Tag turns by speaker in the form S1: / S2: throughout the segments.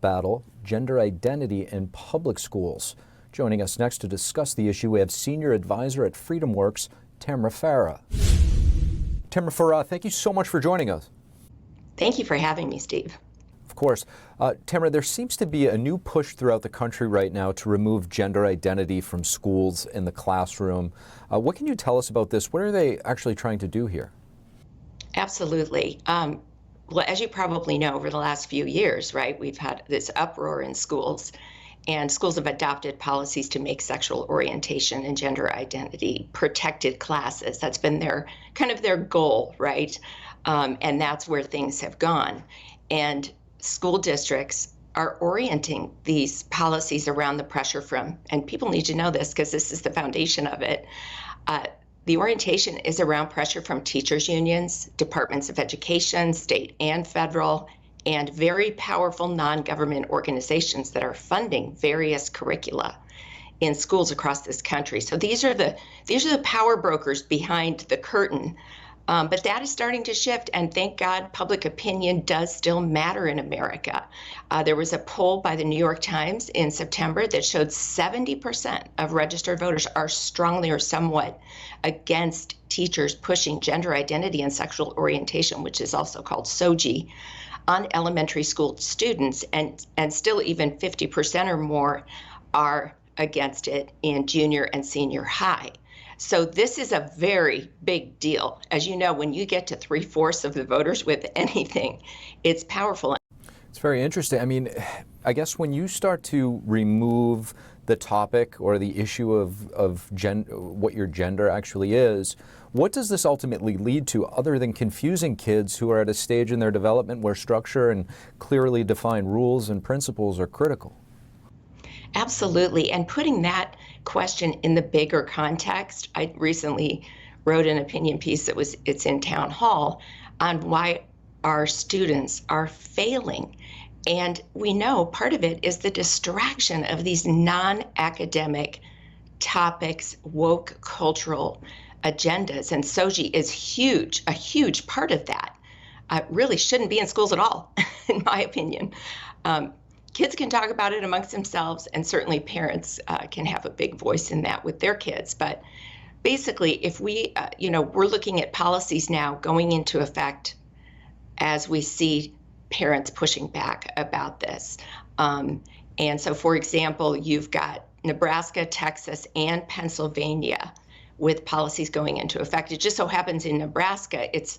S1: Battle gender identity in public schools. Joining us next to discuss the issue, we have Senior Advisor at FreedomWorks, Tamara Farah. Tamara Farah, thank you so much for joining us.
S2: Thank you for having me, Steve.
S1: Of course. Tamara, there seems to be a new push throughout the country right now to remove gender identity from schools in the classroom. What can you tell us about this? What are they actually trying to do here?
S2: Absolutely. Well, as you probably know, over the last few years, right, we've had this uproar in schools, and schools have adopted policies to make sexual orientation and gender identity protected classes. That's been their goal, right? And that's where things have gone. And school districts are orienting these policies around the pressure from, and people need to know this because this is the foundation of it. The orientation is around pressure from teachers' unions, departments of education, state and federal, and very powerful non-government organizations that are funding various curricula in schools across this country. So these are the power brokers behind the curtain. But that is starting to shift, and thank God public opinion does still matter in America. There was a poll by the New York Times in September that showed 70% of registered voters are strongly or somewhat against teachers pushing gender identity and sexual orientation, which is also called SOGI, on elementary school students, and still even 50% or more are against it in junior and senior high. So this is a very big deal. As you know, when you get to 3/4 of the voters with anything, it's powerful.
S1: It's very interesting. I mean, I guess when you start to remove the topic or the issue of what your gender actually is, what does this ultimately lead to other than confusing kids who are at a stage in their development where structure and clearly defined rules and principles are critical?
S2: Absolutely. And putting that question in the bigger context, I recently wrote an opinion piece it's in Town Hall on why our students are failing. And we know part of it is the distraction of these non-academic topics, woke cultural agendas. And SOGI is a huge part of that. Really shouldn't be in schools at all, in my opinion. Kids can talk about it amongst themselves, and certainly parents can have a big voice in that with their kids. But basically, if we're looking at policies now going into effect as we see parents pushing back about this. And so, for example, you've got Nebraska, Texas, and Pennsylvania with policies going into effect. It just so happens in Nebraska, it's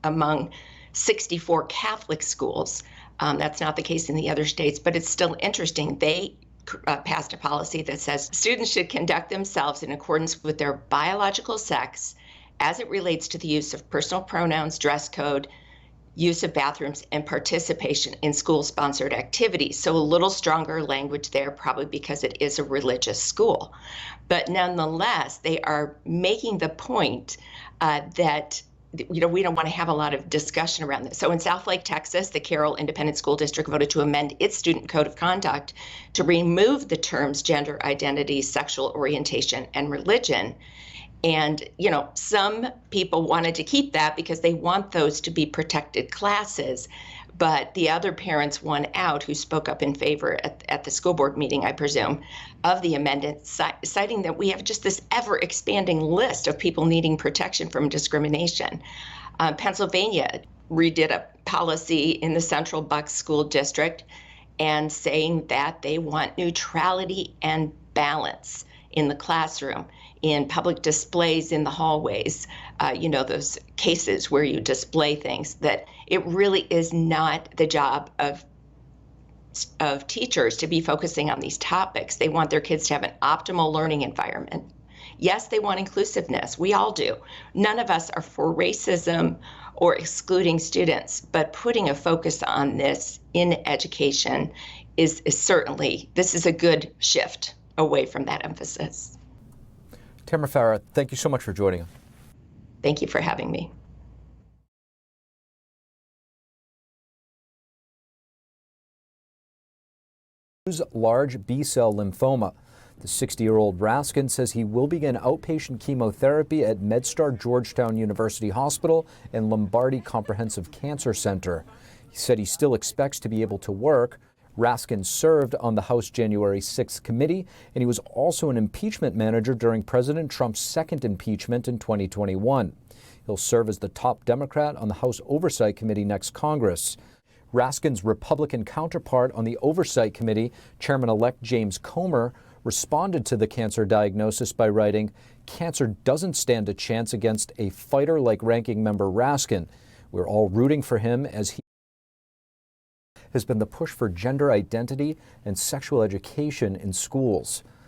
S2: among 64 Catholic schools. That's not the case in the other states, but it's still interesting. They passed a policy that says students should conduct themselves in accordance with their biological sex as it relates to the use of personal pronouns, dress code, use of bathrooms, and participation in school-sponsored activities. So a little stronger language there, probably because it is a religious school. But nonetheless, they are making the point that we don't want to have a lot of discussion around this. So in Southlake, Texas, the Carroll Independent School District voted to amend its student code of conduct to remove the terms gender identity, sexual orientation, and religion. And, some people wanted to keep that because they want those to be protected classes. But the other parents won out who spoke up in favor at the school board meeting, I presume, of the amendment, citing that we have just this ever-expanding list of people needing protection from discrimination. Pennsylvania redid a policy in the Central Bucks School District and saying that they want neutrality and balance in the classroom, in public displays in the hallways, those cases where you display things, that it really is not the job of teachers to be focusing on these topics. They want their kids to have an optimal learning environment. Yes, they want inclusiveness. We all do. None of us are for racism or excluding students, but putting a focus on this in education is certainly, this is a good shift away from that emphasis.
S1: Tamara Farah, thank you so much for joining us.
S2: Thank you for having me.
S1: Large B-cell lymphoma. The 60-year-old Raskin says he will begin outpatient chemotherapy at MedStar Georgetown University Hospital and Lombardi Comprehensive Cancer Center. He said he still expects to be able to work. Raskin served on the House January 6th committee, and he was also an impeachment manager during President Trump's second impeachment in 2021. He'll serve as the top Democrat on the House Oversight Committee next Congress. Raskin's Republican counterpart on the Oversight Committee, Chairman-elect James Comer, responded to the cancer diagnosis by writing, "Cancer doesn't stand a chance against a fighter like Ranking Member Raskin. We're all rooting for him as he has been the push for gender identity and sexual education in schools."